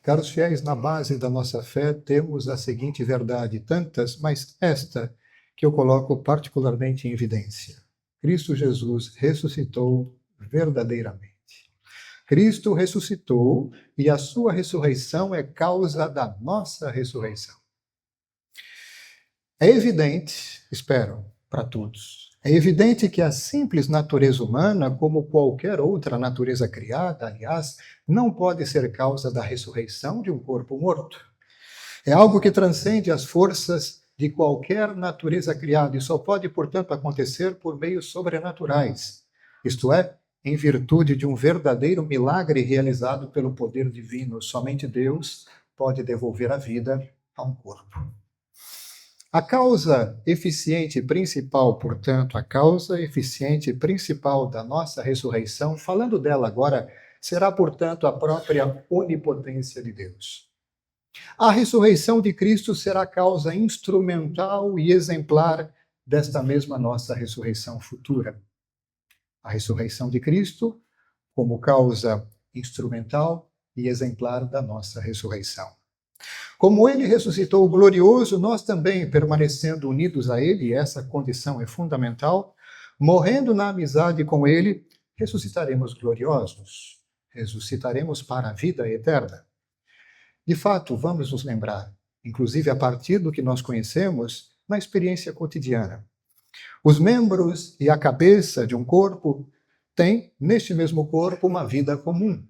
Caros fiéis, na base da nossa fé temos a seguinte verdade, tantas, mas esta que eu coloco particularmente em evidência. Cristo Jesus ressuscitou verdadeiramente. Cristo ressuscitou e a sua ressurreição é causa da nossa ressurreição. É evidente, espero, para todos, é evidente que a simples natureza humana, como qualquer outra natureza criada, aliás, não pode ser causa da ressurreição de um corpo morto. É algo que transcende as forças de qualquer natureza criada e só pode, portanto, acontecer por meios sobrenaturais, isto é, em virtude de um verdadeiro milagre realizado pelo poder divino. Somente Deus pode devolver a vida a um corpo. A causa eficiente principal, portanto, a causa eficiente principal da nossa ressurreição, falando dela agora, será, portanto, a própria onipotência de Deus. A ressurreição de Cristo será causa instrumental e exemplar desta mesma nossa ressurreição futura. A ressurreição de Cristo como causa instrumental e exemplar da nossa ressurreição. Como ele ressuscitou glorioso, nós também, permanecendo unidos a ele, e essa condição é fundamental, morrendo na amizade com ele, ressuscitaremos gloriosos, ressuscitaremos para a vida eterna. De fato, vamos nos lembrar, inclusive a partir do que nós conhecemos na experiência cotidiana. Os membros e a cabeça de um corpo têm, neste mesmo corpo, uma vida comum.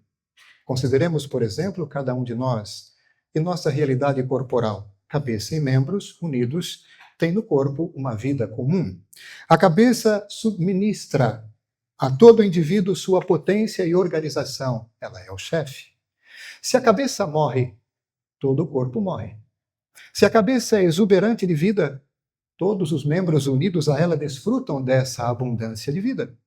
Consideremos, por exemplo, cada um de nós e nossa realidade corporal. Cabeça e membros unidos têm no corpo uma vida comum. A cabeça subministra a todo indivíduo sua potência e organização. Ela é o chefe. Se a cabeça morre, todo o corpo morre. Se a cabeça é exuberante de vida, todos os membros unidos a ela desfrutam dessa abundância de vida.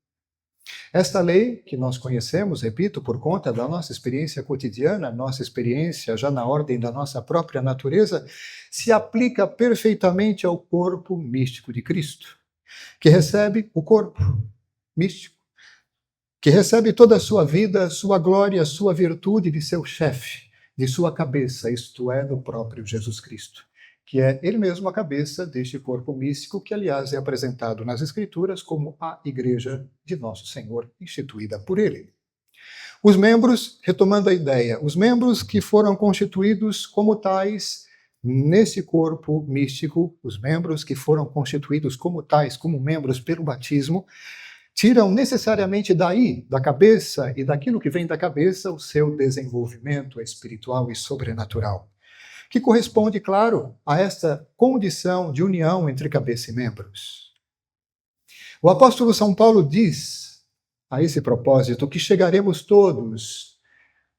Esta lei que nós conhecemos, repito, por conta da nossa experiência cotidiana, nossa experiência já na ordem da nossa própria natureza, se aplica perfeitamente ao corpo místico de Cristo, que recebe o corpo místico, que recebe toda a sua vida, sua glória, sua virtude de seu chefe, de sua cabeça, isto é, do próprio Jesus Cristo, que é ele mesmo a cabeça deste corpo místico, que aliás é apresentado nas Escrituras como a Igreja de Nosso Senhor, instituída por ele. Os membros, retomando a ideia, os membros que foram constituídos como tais nesse corpo místico, os membros que foram constituídos como tais, como membros pelo batismo, tiram necessariamente daí, da cabeça e daquilo que vem da cabeça, o seu desenvolvimento espiritual e sobrenatural, que corresponde, claro, a esta condição de união entre cabeça e membros. O apóstolo São Paulo diz, a esse propósito, que chegaremos todos,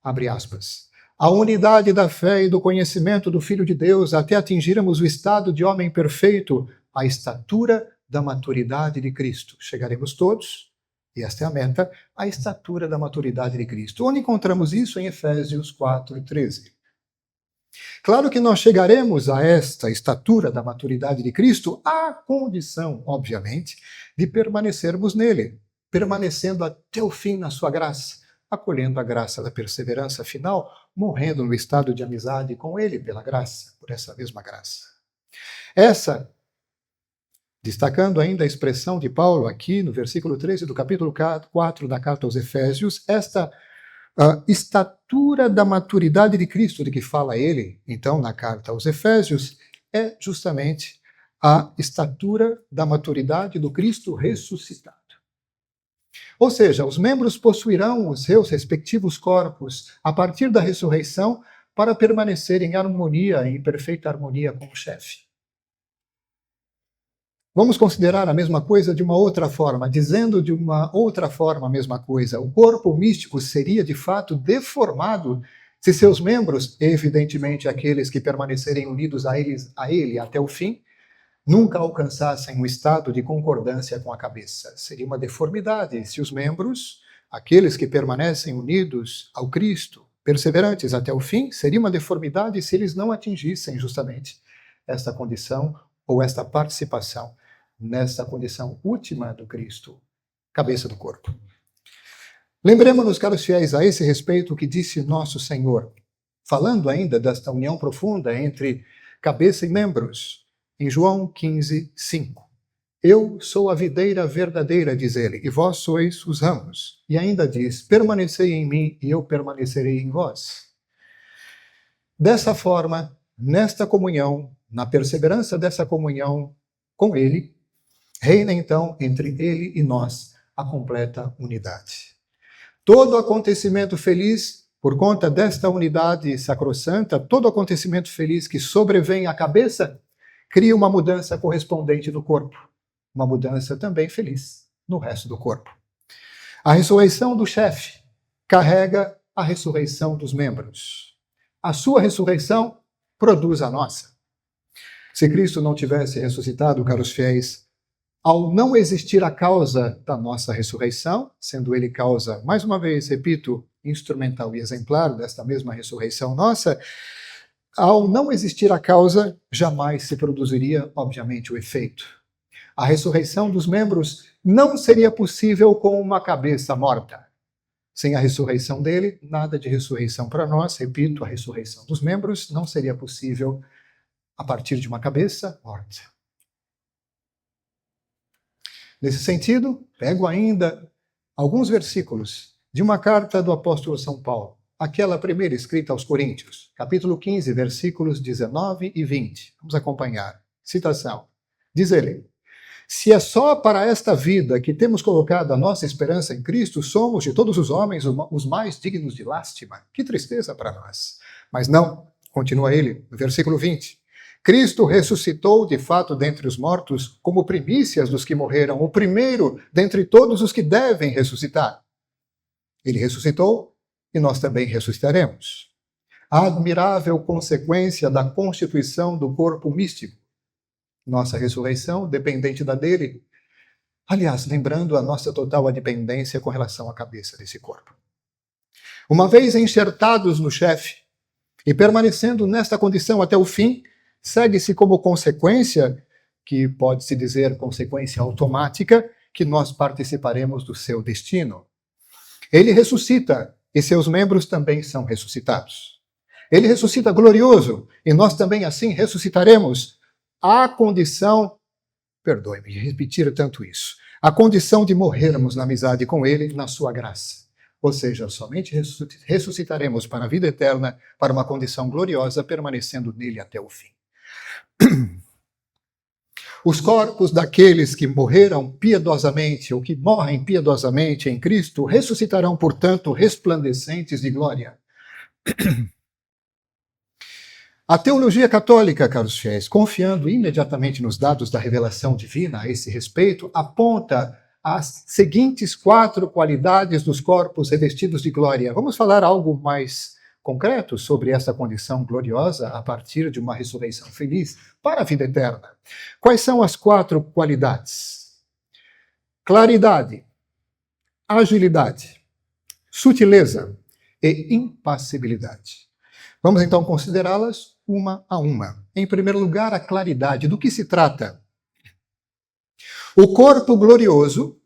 abre aspas, à unidade da fé e do conhecimento do Filho de Deus, até atingirmos o estado de homem perfeito, a estatura da maturidade de Cristo. Chegaremos todos, e esta é a meta, à estatura da maturidade de Cristo. Onde encontramos isso? Em Efésios 4:13. Claro que nós chegaremos a esta estatura da maturidade de Cristo à condição, obviamente, de permanecermos nele, permanecendo até o fim na sua graça, acolhendo a graça da perseverança final, morrendo no estado de amizade com ele pela graça, por essa mesma graça. Destacando ainda a expressão de Paulo aqui no versículo 13 do capítulo 4 da carta aos Efésios, esta a estatura da maturidade de Cristo, de que fala ele, então, na carta aos Efésios, é justamente a estatura da maturidade do Cristo ressuscitado. Ou seja, os membros possuirão os seus respectivos corpos a partir da ressurreição para permanecer em harmonia, em perfeita harmonia com o chefe. Vamos considerar a mesma coisa de uma outra forma, dizendo de uma outra forma a mesma coisa. O corpo místico seria, de fato, deformado se seus membros, evidentemente aqueles que permanecerem unidos a ele até o fim, nunca alcançassem um estado de concordância com a cabeça. Seria uma deformidade se os membros, aqueles que permanecem unidos ao Cristo, perseverantes até o fim, seria uma deformidade se eles não atingissem justamente esta condição ou esta participação nessa condição última do Cristo, cabeça do corpo. Lembremos-nos, caros fiéis, a esse respeito o que disse nosso Senhor. falando ainda desta união profunda entre cabeça e membros, em João 15, 5. Eu sou a videira verdadeira, diz ele, e vós sois os ramos. E ainda diz, permanecei em mim e eu permanecerei em vós. Dessa forma, nesta comunhão, na perseverança dessa comunhão com ele, reina então entre ele e nós a completa unidade. Todo acontecimento feliz, por conta desta unidade sacrossanta, todo acontecimento feliz que sobrevém à cabeça, cria uma mudança correspondente no corpo. Uma mudança também feliz no resto do corpo. A ressurreição do chefe carrega a ressurreição dos membros. A sua ressurreição produz a nossa. Se Cristo não tivesse ressuscitado, caros fiéis, ao não existir a causa da nossa ressurreição, sendo ele causa, mais uma vez, repito, instrumental e exemplar desta mesma ressurreição nossa, ao não existir a causa, jamais se produziria, obviamente, o efeito. A ressurreição dos membros não seria possível com uma cabeça morta. Sem a ressurreição dele, nada de ressurreição para nós. Repito, a ressurreição dos membros não seria possível a partir de uma cabeça morta. Nesse sentido, pego ainda alguns versículos de uma carta do apóstolo São Paulo, aquela primeira escrita aos Coríntios, capítulo 15, versículos 19 e 20. Vamos acompanhar. Citação. Diz ele: se é só para esta vida que temos colocado a nossa esperança em Cristo, somos de todos os homens os mais dignos de lástima. Que tristeza para nós. Mas não, continua ele, no versículo 20. Cristo ressuscitou de fato dentre os mortos como primícias dos que morreram, o primeiro dentre todos os que devem ressuscitar. Ele ressuscitou e nós também ressuscitaremos. A admirável consequência da constituição do corpo místico. Nossa ressurreição, dependente da dele. Aliás, lembrando a nossa total dependência com relação à cabeça desse corpo. Uma vez enxertados no chefe e permanecendo nesta condição até o fim, segue-se como consequência, que pode-se dizer consequência automática, que nós participaremos do seu destino. Ele ressuscita e seus membros também são ressuscitados. Ele ressuscita glorioso e nós também assim ressuscitaremos. A condição, perdoe-me de repetir tanto isso, a condição de morrermos na amizade com ele, na sua graça. Ou seja, somente ressuscitaremos para a vida eterna, para uma condição gloriosa, permanecendo nele até o fim. Os corpos daqueles que morreram piedosamente, ou que morrem piedosamente em Cristo, ressuscitarão, portanto, resplandecentes de glória. A teologia católica, caros fiéis, confiando imediatamente nos dados da revelação divina a esse respeito, aponta as seguintes 4 qualidades dos corpos revestidos de glória. Vamos falar algo mais concreto sobre essa condição gloriosa a partir de uma ressurreição feliz para a vida eterna. Quais são as 4 qualidades? Claridade, agilidade, sutileza e impassibilidade. Vamos então considerá-las uma a uma. Em primeiro lugar, a claridade. Do que se trata? O corpo glorioso,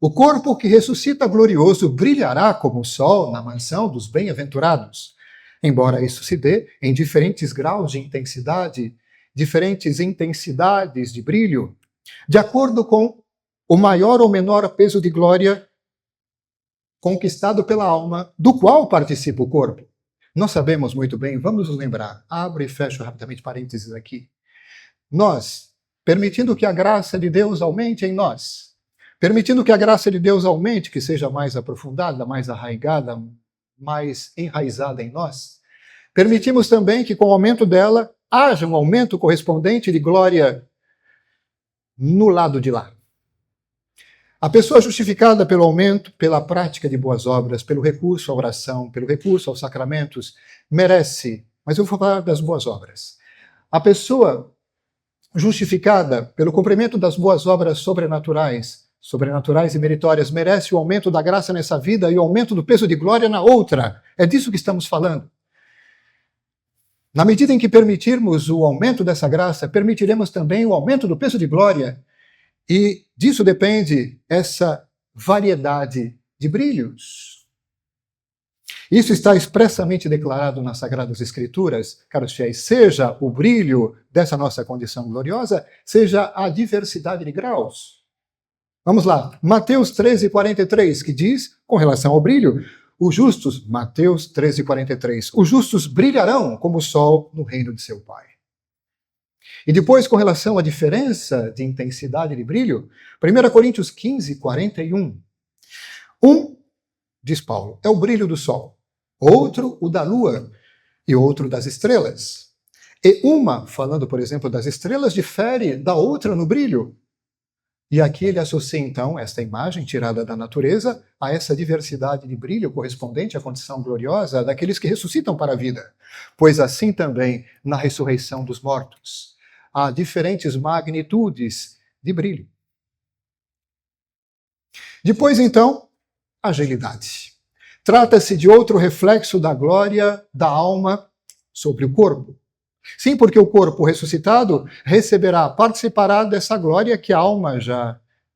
o corpo que ressuscita glorioso, brilhará como o sol na mansão dos bem-aventurados. Embora isso se dê em diferentes graus de intensidade, diferentes intensidades de brilho, de acordo com o maior ou menor peso de glória conquistado pela alma, do qual participa o corpo. Nós sabemos muito bem, vamos nos lembrar, abro e fecho rapidamente parênteses aqui. Nós, permitindo que a graça de Deus aumente em nós, permitindo que a graça de Deus aumente, que seja mais aprofundada, mais arraigada, mais enraizada em nós, permitimos também que com o aumento dela, haja um aumento correspondente de glória no lado de lá. A pessoa justificada pelo aumento, pela prática de boas obras, pelo recurso à oração, pelo recurso aos sacramentos, merece, mas eu vou falar das boas obras. A pessoa justificada pelo cumprimento das boas obras sobrenaturais e meritórias, merece o aumento da graça nessa vida e o aumento do peso de glória na outra. É disso que estamos falando. Na medida em que permitirmos o aumento dessa graça, permitiremos também o aumento do peso de glória. E disso depende essa variedade de brilhos. Isso está expressamente declarado nas Sagradas Escrituras, caros fiéis, seja o brilho dessa nossa condição gloriosa, seja a diversidade de graus. Vamos lá, Mateus 13:43, que diz, com relação ao brilho, os justos, Mateus 13:43, os justos brilharão como o sol no reino de seu Pai. E depois, com relação à diferença de intensidade de brilho, 1 Coríntios 15:41. Diz Paulo, é o brilho do sol, outro o da lua e outro das estrelas. E uma, falando, por exemplo, das estrelas, difere da outra no brilho. E aqui ele associa, então, esta imagem tirada da natureza a essa diversidade de brilho correspondente à condição gloriosa daqueles que ressuscitam para a vida. Pois assim também, na ressurreição dos mortos, há diferentes magnitudes de brilho. Depois, então, agilidade. Trata-se de outro reflexo da glória da alma sobre o corpo. Sim, porque o corpo ressuscitado participará dessa glória que a alma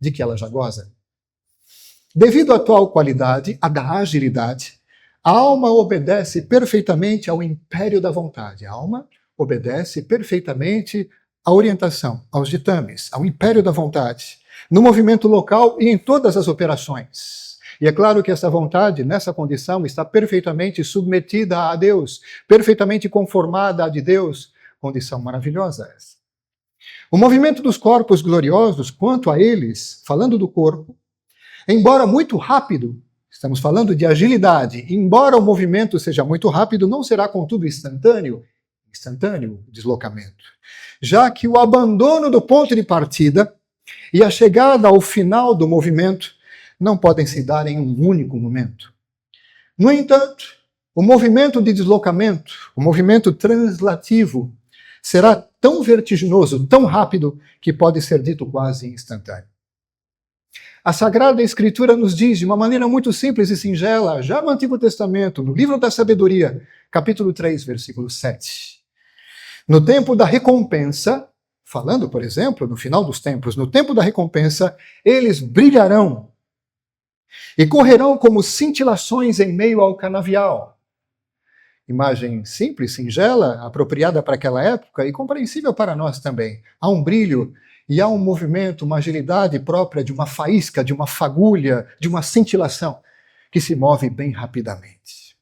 de que ela já goza. Devido à atual qualidade, a da agilidade, a alma obedece perfeitamente ao império da vontade. A alma obedece perfeitamente à orientação, aos ditames, ao império da vontade, no movimento local e em todas as operações. E é claro que essa vontade, nessa condição, está perfeitamente submetida a Deus, perfeitamente conformada à de Deus. Condição maravilhosa essa. O movimento dos corpos gloriosos, quanto a eles, falando do corpo, embora muito rápido, estamos falando de agilidade, embora o movimento seja muito rápido, não será, contudo, instantâneo o deslocamento. Já que o abandono do ponto de partida e a chegada ao final do movimento não podem se dar em um único momento. No entanto, o movimento de deslocamento, o movimento translativo, será tão vertiginoso, tão rápido, que pode ser dito quase instantâneo. A Sagrada Escritura nos diz, de uma maneira muito simples e singela, já no Antigo Testamento, no livro da Sabedoria, capítulo 3, versículo 7. No tempo da recompensa, falando, por exemplo, no final dos tempos, no tempo da recompensa, eles brilharão e correrão como cintilações em meio ao canavial. Imagem simples, singela, apropriada para aquela época e compreensível para nós também. Há um brilho e há um movimento, uma agilidade própria de uma faísca, de uma fagulha, de uma cintilação que se move bem rapidamente.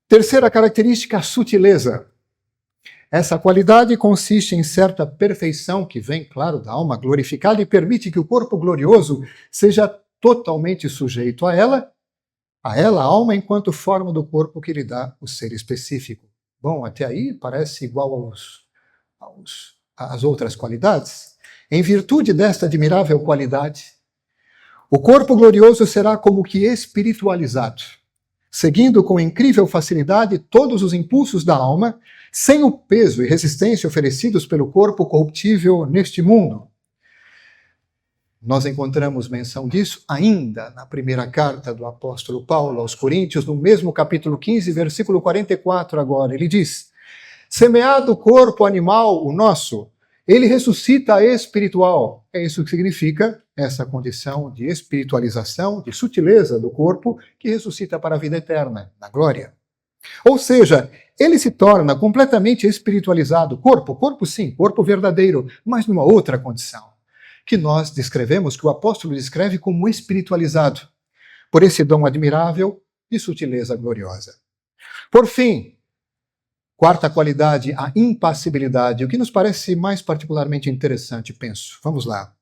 Terceira característica, a sutileza. Essa qualidade consiste em certa perfeição que vem, claro, da alma glorificada e permite que o corpo glorioso seja totalmente sujeito a ela, a alma, enquanto forma do corpo que lhe dá o ser específico. Bom, até aí parece igual às outras qualidades. Em virtude desta admirável qualidade, o corpo glorioso será como que espiritualizado, seguindo com incrível facilidade todos os impulsos da alma, sem o peso e resistência oferecidos pelo corpo corruptível neste mundo. Nós encontramos menção disso ainda na primeira carta do apóstolo Paulo aos Coríntios, no mesmo capítulo 15, versículo 44 agora. Ele diz, semeado o corpo animal, o nosso, ele ressuscita a espiritual. É isso que significa essa condição de espiritualização, de sutileza do corpo, que ressuscita para a vida eterna, na glória. Ou seja, ele se torna completamente espiritualizado. Corpo sim, corpo verdadeiro, mas numa outra condição, que nós descrevemos, que o apóstolo descreve como espiritualizado, por esse dom admirável de sutileza gloriosa. Por fim, quarta qualidade, a impassibilidade, o que nos parece mais particularmente interessante, penso. Vamos lá.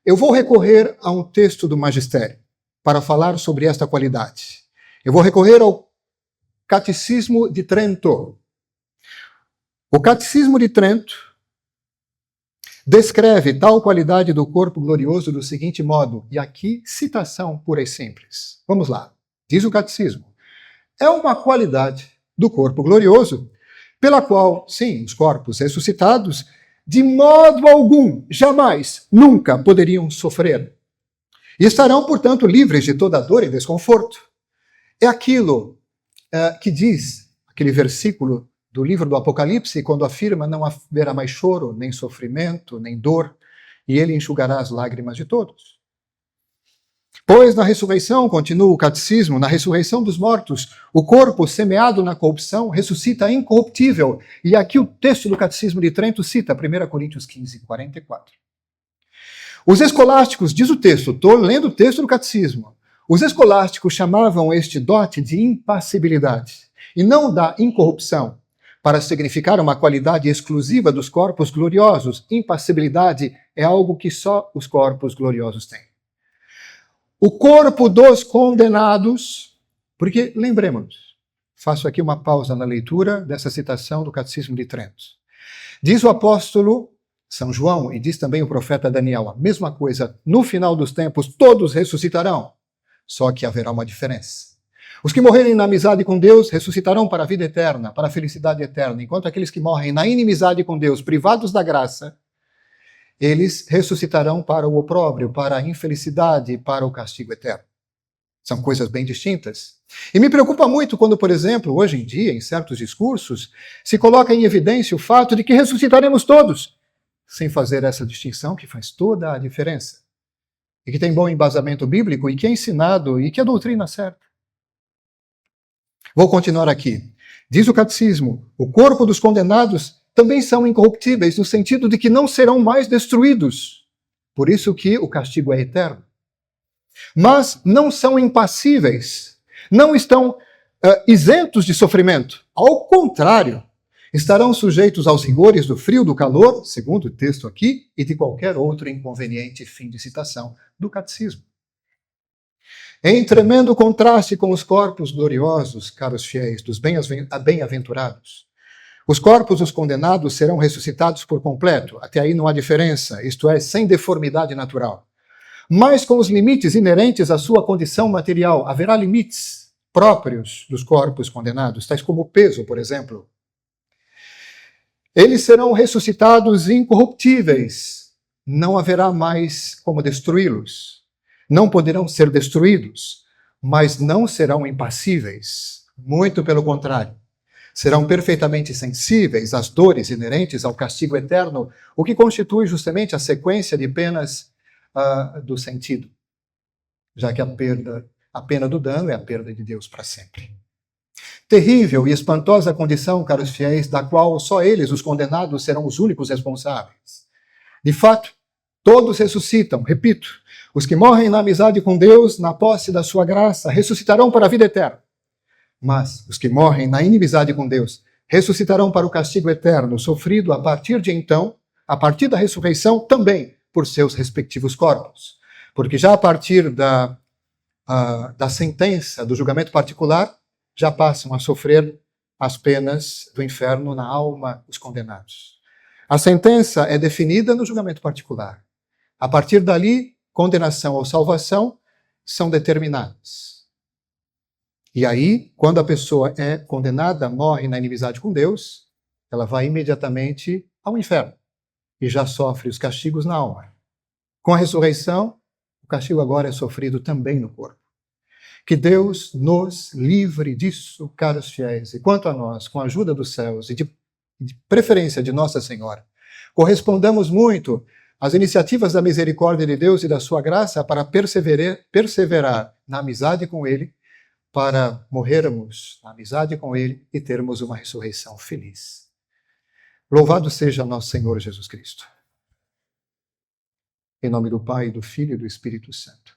Eu vou recorrer a um texto do Magistério para falar sobre esta qualidade. Eu vou recorrer ao Catecismo de Trento. O Catecismo de Trento descreve tal qualidade do corpo glorioso do seguinte modo, e aqui citação pura e simples. Vamos lá. Diz o Catecismo. É uma qualidade do corpo glorioso, pela qual, sim, os corpos ressuscitados, de modo algum, jamais, nunca poderiam sofrer. E estarão, portanto, livres de toda dor e desconforto. É aquilo que diz, aquele versículo do livro do Apocalipse, quando afirma não haverá mais choro, nem sofrimento, nem dor, e ele enxugará as lágrimas de todos. Pois na ressurreição, continua o catecismo, na ressurreição dos mortos, o corpo semeado na corrupção ressuscita incorruptível. E aqui o texto do Catecismo de Trento cita 1 Coríntios 15, 44. Os escolásticos, diz o texto, estou lendo o texto do Catecismo, os escolásticos chamavam este dote de impassibilidade, e não da incorrupção, para significar uma qualidade exclusiva dos corpos gloriosos. Impassibilidade é algo que só os corpos gloriosos têm. O corpo dos condenados, porque lembremos, faço aqui uma pausa na leitura dessa citação do Catecismo de Trento. Diz o apóstolo São João, e diz também o profeta Daniel, a mesma coisa, no final dos tempos todos ressuscitarão, só que haverá uma diferença. Os que morrerem na amizade com Deus ressuscitarão para a vida eterna, para a felicidade eterna, enquanto aqueles que morrem na inimizade com Deus, privados da graça, eles ressuscitarão para o opróbrio, para a infelicidade, para o castigo eterno. São coisas bem distintas. E me preocupa muito quando, por exemplo, hoje em dia, em certos discursos, se coloca em evidência o fato de que ressuscitaremos todos, sem fazer essa distinção que faz toda a diferença. E que tem bom embasamento bíblico e que é ensinado e que é a doutrina certa. Vou continuar aqui. Diz o catecismo, o corpo dos condenados também são incorruptíveis, no sentido de que não serão mais destruídos. Por isso que o castigo é eterno. Mas não são impassíveis, não estão isentos de sofrimento. Ao contrário, estarão sujeitos aos rigores do frio, do calor, segundo o texto aqui, e de qualquer outro inconveniente, fim de citação do catecismo. Em tremendo contraste com os corpos gloriosos, caros fiéis, dos bem-aventurados, os corpos dos condenados serão ressuscitados por completo. Até aí não há diferença, isto é, sem deformidade natural. Mas com os limites inerentes à sua condição material. Haverá limites próprios dos corpos condenados, tais como o peso, por exemplo. Eles serão ressuscitados incorruptíveis. Não haverá mais como destruí-los. Não poderão ser destruídos, mas não serão impassíveis. Muito pelo contrário. Serão perfeitamente sensíveis às dores inerentes ao castigo eterno, o que constitui justamente a sequência de penas do sentido, já que a pena do dano é a perda de Deus para sempre. Terrível e espantosa condição, caros fiéis, da qual só eles, os condenados, serão os únicos responsáveis. De fato, todos ressuscitam, repito, os que morrem na amizade com Deus, na posse da sua graça, ressuscitarão para a vida eterna. Mas os que morrem na inimizade com Deus, ressuscitarão para o castigo eterno, sofrido a partir de então, a partir da ressurreição, também por seus respectivos corpos. Porque já a partir da sentença, do julgamento particular, já passam a sofrer as penas do inferno na alma os condenados. A sentença é definida no julgamento particular. A partir dali, condenação ou salvação são determinadas. E aí, quando a pessoa é condenada, morre na inimizade com Deus, ela vai imediatamente ao inferno e já sofre os castigos na alma. Com a ressurreição, o castigo agora é sofrido também no corpo. Que Deus nos livre disso, caros fiéis, e quanto a nós, com a ajuda dos céus e de preferência de Nossa Senhora, correspondamos muito às iniciativas da misericórdia de Deus e da sua graça para perseverar na amizade com Ele, para morrermos na amizade com Ele e termos uma ressurreição feliz. Louvado seja nosso Senhor Jesus Cristo. Em nome do Pai, do Filho e do Espírito Santo.